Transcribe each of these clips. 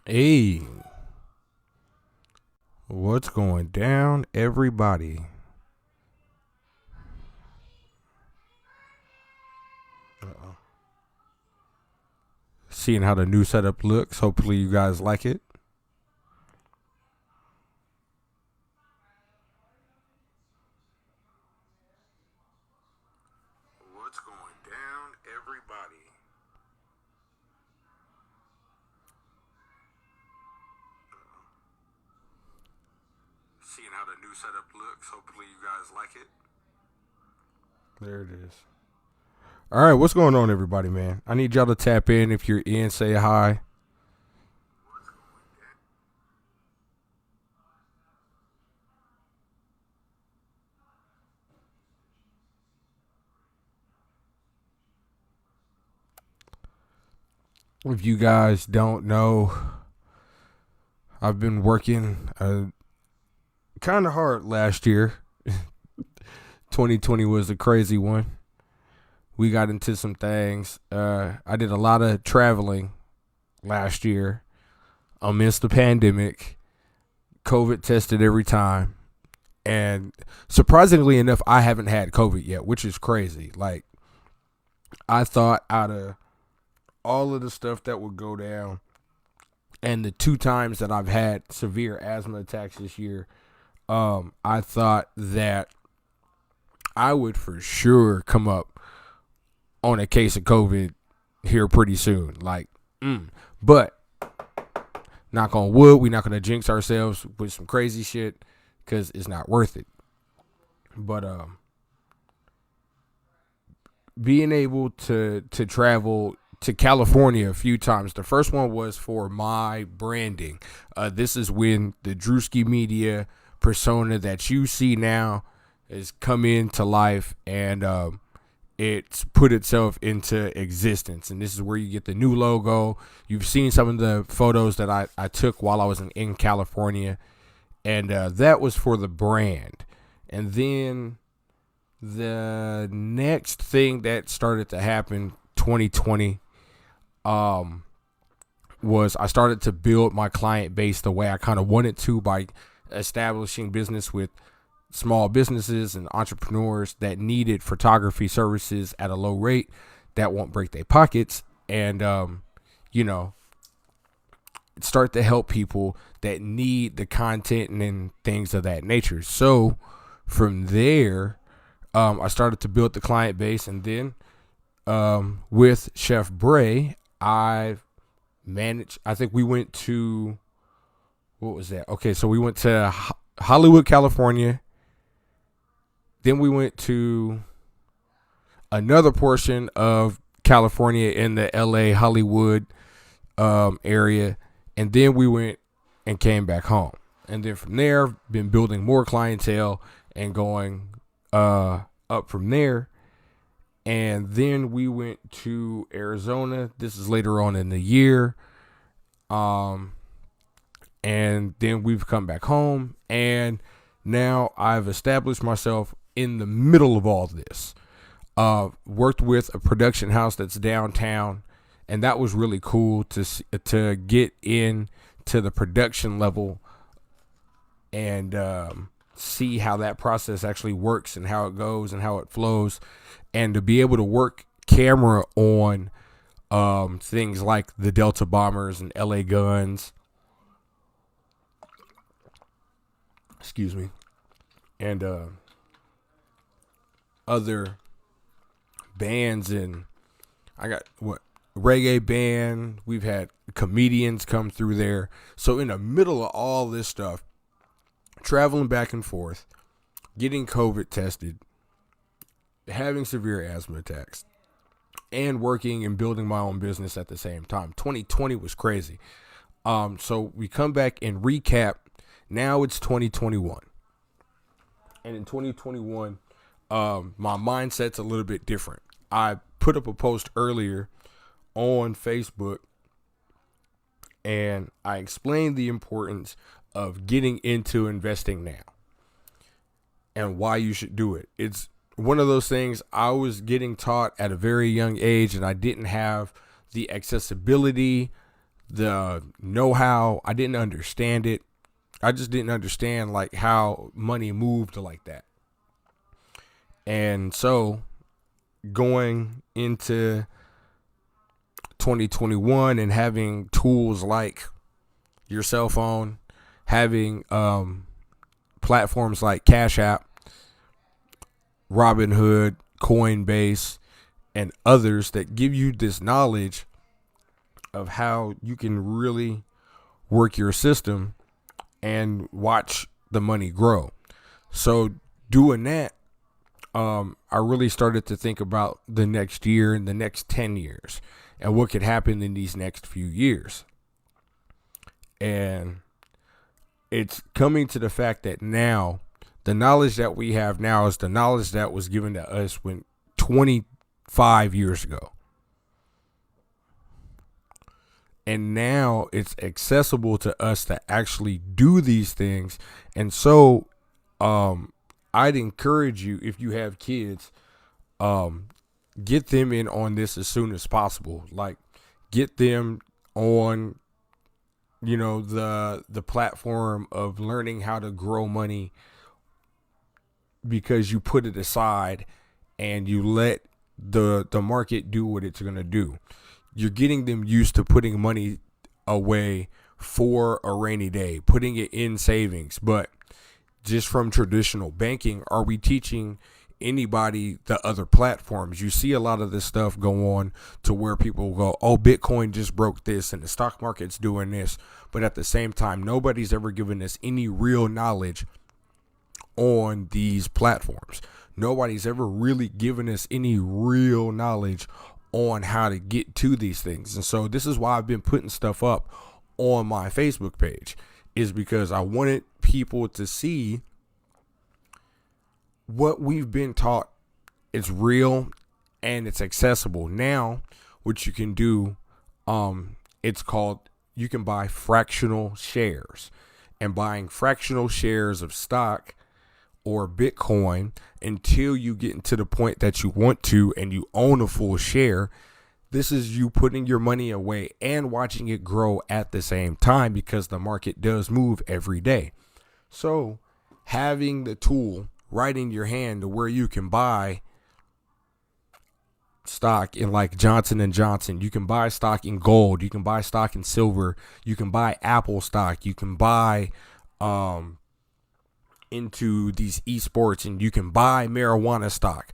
Hey, what's going down, everybody? Seeing how the new setup looks. Hopefully, you guys like it. What's going down, everybody? Seeing how the new setup looks. Hopefully, you guys like it. There it is. All right, what's going on, everybody, man? I need y'all to tap in. If you're in, say hi. If you guys don't know, I've been working kind of hard last year. 2020 was a crazy one. We got into some things. I did a lot of traveling last year amidst the pandemic. COVID tested every time. And surprisingly enough, I haven't had COVID yet, which is crazy. Like, I thought out of all of the stuff that would go down and the two times that I've had severe asthma attacks this year, I thought that I would for sure come up on a case of COVID here pretty soon. But knock on wood, we're not gonna jinx ourselves with some crazy shit because it's not worth it. But being able to travel to California a few times. The first one was for my branding. This is when the Druski Media persona that you see now has come into life, and it's put itself into existence. And this is where you get the new logo. You've seen some of the photos that I took while I was in California, and that was for the brand. And then the next thing that started to happen 2020 was I started to build my client base the way I kind of wanted to by establishing business with small businesses and entrepreneurs that needed photography services at a low rate that won't break their pockets, and you know start to help people that need the content and things of that nature. So from there, I started to build the client base, and then with Chef Bray, I managed. I think we went to, what was that? Okay, so we went to Hollywood, California. Then we went to another portion of California in the LA Hollywood area, and then we went and came back home. And then from there, been building more clientele and going up from there. And then we went to Arizona. This is later on in the year. And then we've come back home. And now I've established myself in the middle of all this. Worked with a production house that's downtown. And that was really cool to get in to the production level and see how that process actually works and how it goes and how it flows, and to be able to work camera on things like the Delta bombers and LA guns, excuse me, and other bands. And I got reggae band. We've had comedians come through there. So in the middle of all this stuff, traveling back and forth, getting COVID tested, having severe asthma attacks, and working and building my own business at the same time. 2020 was crazy. So we come back and recap. Now it's 2021. And in 2021, my mindset's a little bit different. I put up a post earlier on Facebook, and I explained the importance of getting into investing now and why you should do it. It's one of those things I was getting taught at a very young age, and I didn't have the accessibility, the know-how. I didn't understand it. I just didn't understand like how money moved like that. And so going into 2021 and having tools like your cell phone, having platforms like Cash App, Robinhood, Coinbase, and others that give you this knowledge of how you can really work your system and watch the money grow. So doing that, I really started to think about the next year and the next 10 years and what could happen in these next few years. And it's coming to the fact that now the knowledge that we have now is the knowledge that was given to us when 25 years ago. And now it's accessible to us to actually do these things. And so I'd encourage you, if you have kids, get them in on this as soon as possible. Like, get them on, the platform of learning how to grow money, because you put it aside and you let the market do what it's going to do. You're getting them used to putting money away for a rainy day, putting it in savings. But just from traditional banking, are we teaching anybody the other platforms? You see a lot of this stuff go on to where people go, oh, Bitcoin just broke this and the stock market's doing this. But at the same time, nobody's ever given us any real knowledge on these platforms. Nobody's ever really given us any real knowledge on how to get to these things. And so this is why I've been putting stuff up on my Facebook page, is because I wanted people to see what we've been taught. It's real and it's accessible. Now, what you can do, it's called, you can buy fractional shares. And buying fractional shares of stock or Bitcoin until you get to the point that you want to and you own a full share. This is you putting your money away and watching it grow at the same time, because the market does move every day. So having the tool right in your hand to where you can buy stock in like Johnson & Johnson, you can buy stock in gold, you can buy stock in silver, you can buy Apple stock, you can buy into these esports, and you can buy marijuana stock.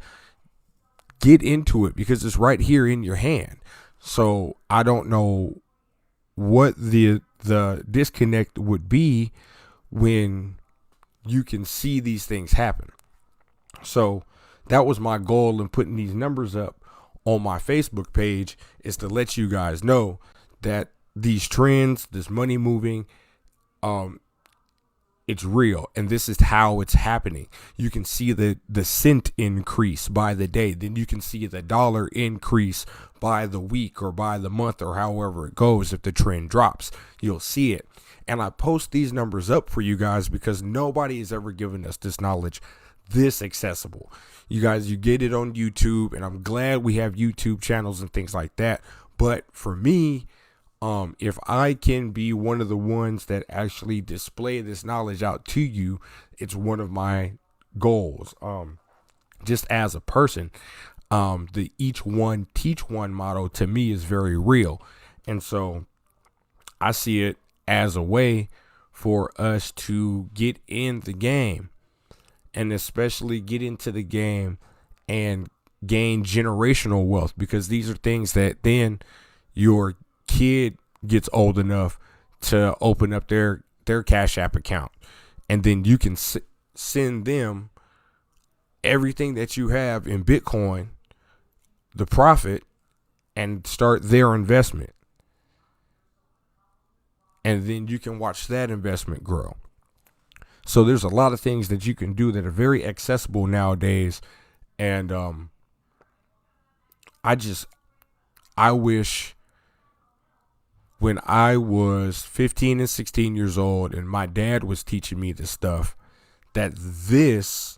Get into it because it's right here in your hand. So I don't know what the disconnect would be when you can see these things happen. So that was my goal in putting these numbers up on my Facebook page, is to let you guys know that these trends, this money moving, it's real, and this is how it's happening. You can see the cent increase by the day. Then you can see the dollar increase by the week or by the month, or however it goes. If the trend drops, you'll see it. And I post these numbers up for you guys because nobody has ever given us this knowledge this accessible. You guys, you get it on YouTube, and I'm glad we have YouTube channels and things like that. But for me, if I can be one of the ones that actually display this knowledge out to you, it's one of my goals. Just as a person, the each one teach one motto to me is very real. And so I see it as a way for us to get in the game, and especially get into the game and gain generational wealth, because these are things that then your kid gets old enough to open up their Cash App account, and then you can send them everything that you have in Bitcoin, the profit, and start their investment, and then you can watch that investment grow. So there's a lot of things that you can do that are very accessible nowadays, and I wish when I was 15 and 16 years old and my dad was teaching me this stuff, that this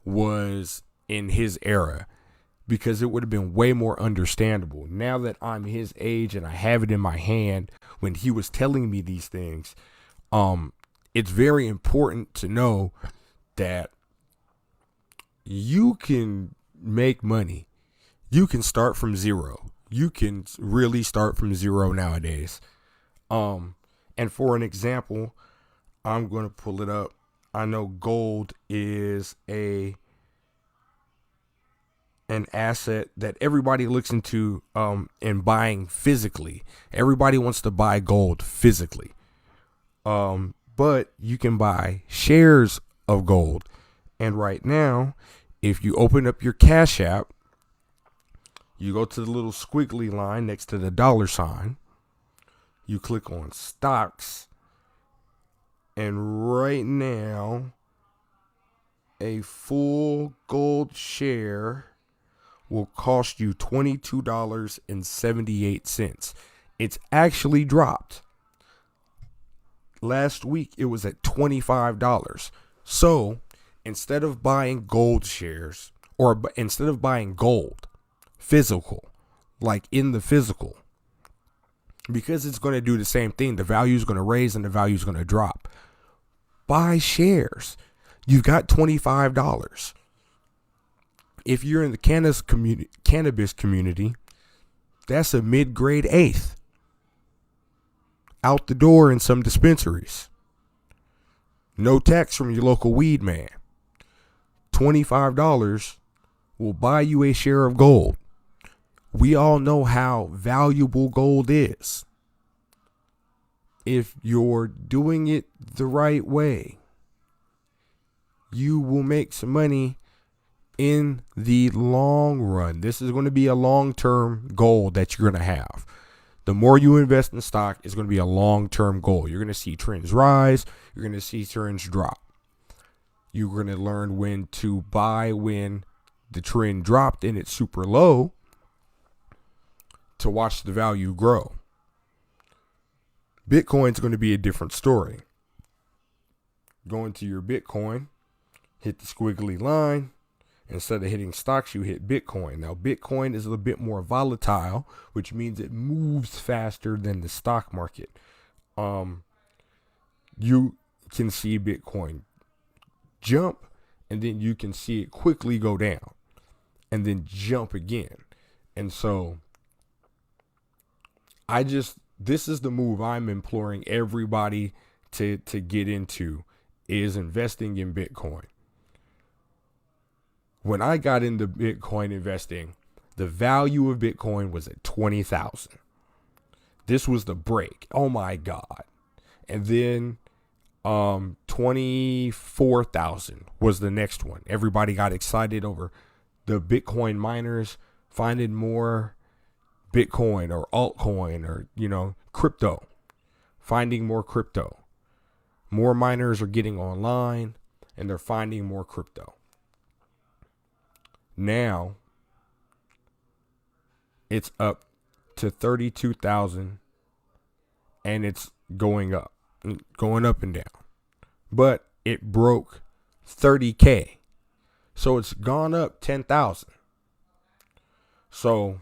was in his era, because it would have been way more understandable. Now that I'm his age and I have it in my hand when he was telling me these things, it's very important to know that you can make money. You can start from zero. You can really start from zero nowadays. And for an example, I'm going to pull it up. I know gold is an asset that everybody looks into in buying physically. Everybody wants to buy gold physically. But you can buy shares of gold. And right now, if you open up your Cash App, you go to the little squiggly line next to the dollar sign. You click on stocks. And right now, a full gold share will cost you $22.78. It's actually dropped. Last week, it was at $25. So instead of buying gold shares, or instead of buying gold physical, like in the physical, because it's going to do the same thing, the value is going to raise and the value is going to drop. Buy shares. You've got $25. If you're in the cannabis community, that's a mid-grade eighth. Out the door in some dispensaries. No tax from your local weed man. $25 will buy you a share of gold. We all know how valuable gold is. If you're doing it the right way, you will make some money in the long run. This is going to be a long-term goal that you're going to have. The more you invest in stock, it's going to be a long-term goal. You're going to see trends rise. You're going to see trends drop. You're going to learn when to buy when the trend dropped and it's super low, to watch the value grow. Bitcoin's going to be a different story. Go into your Bitcoin, hit the squiggly line. Instead of hitting stocks, you hit Bitcoin. Now, Bitcoin is a little bit more volatile, which means it moves faster than the stock market. You can see Bitcoin jump, and then you can see it quickly go down, and then jump again. And so, this is the move I'm imploring everybody to get into, is investing in Bitcoin. When I got into Bitcoin investing, the value of Bitcoin was at 20,000. This was the break. Oh my God. And then 24,000 was the next one. Everybody got excited over the Bitcoin miners finding more Bitcoin or altcoin or, crypto, finding more crypto. More miners are getting online and they're finding more crypto. Now it's up to 32,000 and it's going up and down. But it broke 30K. So it's gone up 10,000. So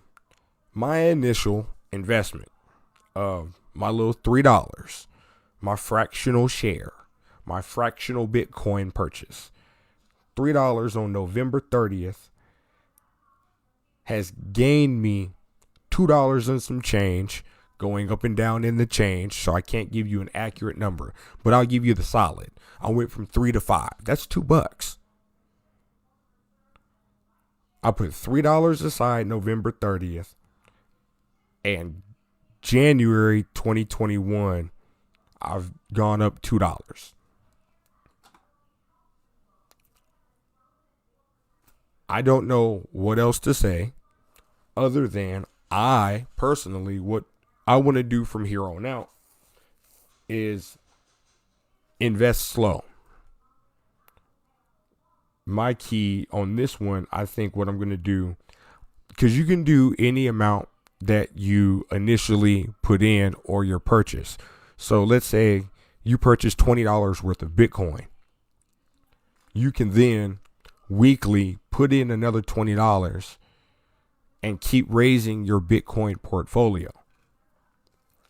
my initial investment of my little $3, my fractional share, my fractional Bitcoin purchase, $3 on November 30th, has gained me $2 and some change, going up and down in the change. So I can't give you an accurate number, but I'll give you the solid. I went from 3 to 5. That's $2. I put $3 aside November 30th, and January 2021, I've gone up $2. I don't know what else to say other than I personally, what I want to do from here on out is invest slow. My key on this one, I think what I'm going to do, because you can do any amount that you initially put in or your purchase. So let's say you purchase $20 worth of Bitcoin. You can then weekly put in another $20 and keep raising your Bitcoin portfolio.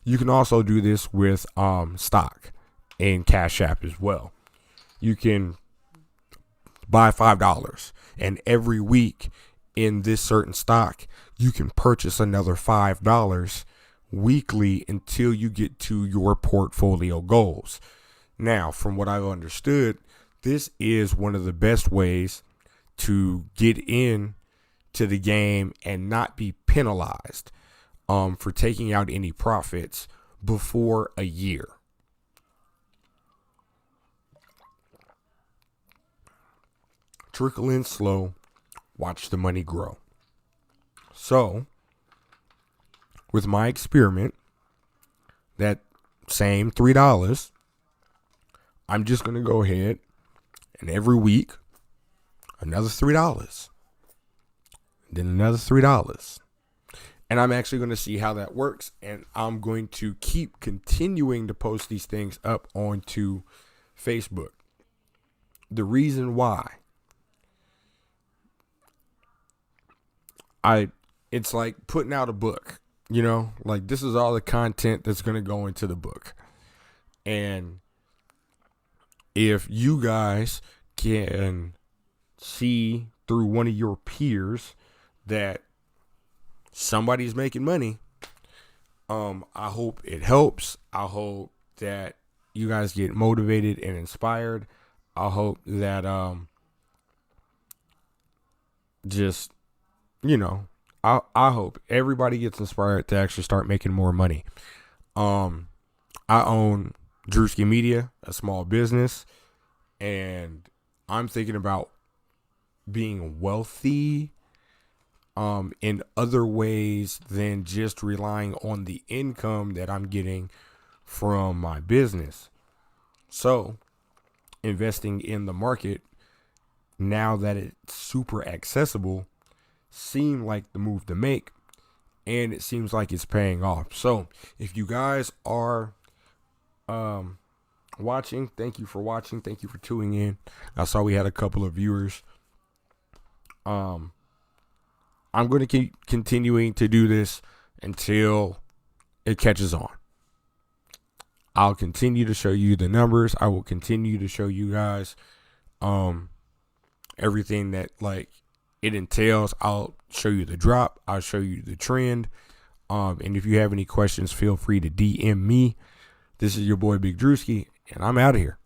You can also do this with stock and Cash App as well. You can buy $5, and every week in this certain stock, you can purchase another $5 weekly until you get to your portfolio goals. Now, from what I've understood, this is one of the best ways to get in to the game and not be penalized for taking out any profits before a year. Trickle in slow, watch the money grow. So, with my experiment, that same $3, I'm just going to go ahead and every week, another $3, then another $3. And I'm actually going to see how that works. And I'm going to keep continuing to post these things up onto Facebook. The reason why, it's like putting out a book, like this is all the content that's going to go into the book. And if you guys can see through one of your peers that somebody's making money, I hope it helps. I hope that you guys get motivated and inspired. I hope that I hope everybody gets inspired to actually start making more money. I own Druski Media, a small business, and I'm thinking about being wealthy in other ways than just relying on the income that I'm getting from my business. So, investing in the market, now that it's super accessible, seemed like the move to make, and it seems like it's paying off. So if you guys are watching, thank you for watching, thank you for tuning in. I saw we had a couple of viewers. I'm going to keep continuing to do this until it catches on. I'll continue to show you the numbers. I will continue to show you guys everything that it entails. I'll show you the drop. I'll show you the trend. And if you have any questions, feel free to DM me. This is your boy Big Druski, and I'm out of here.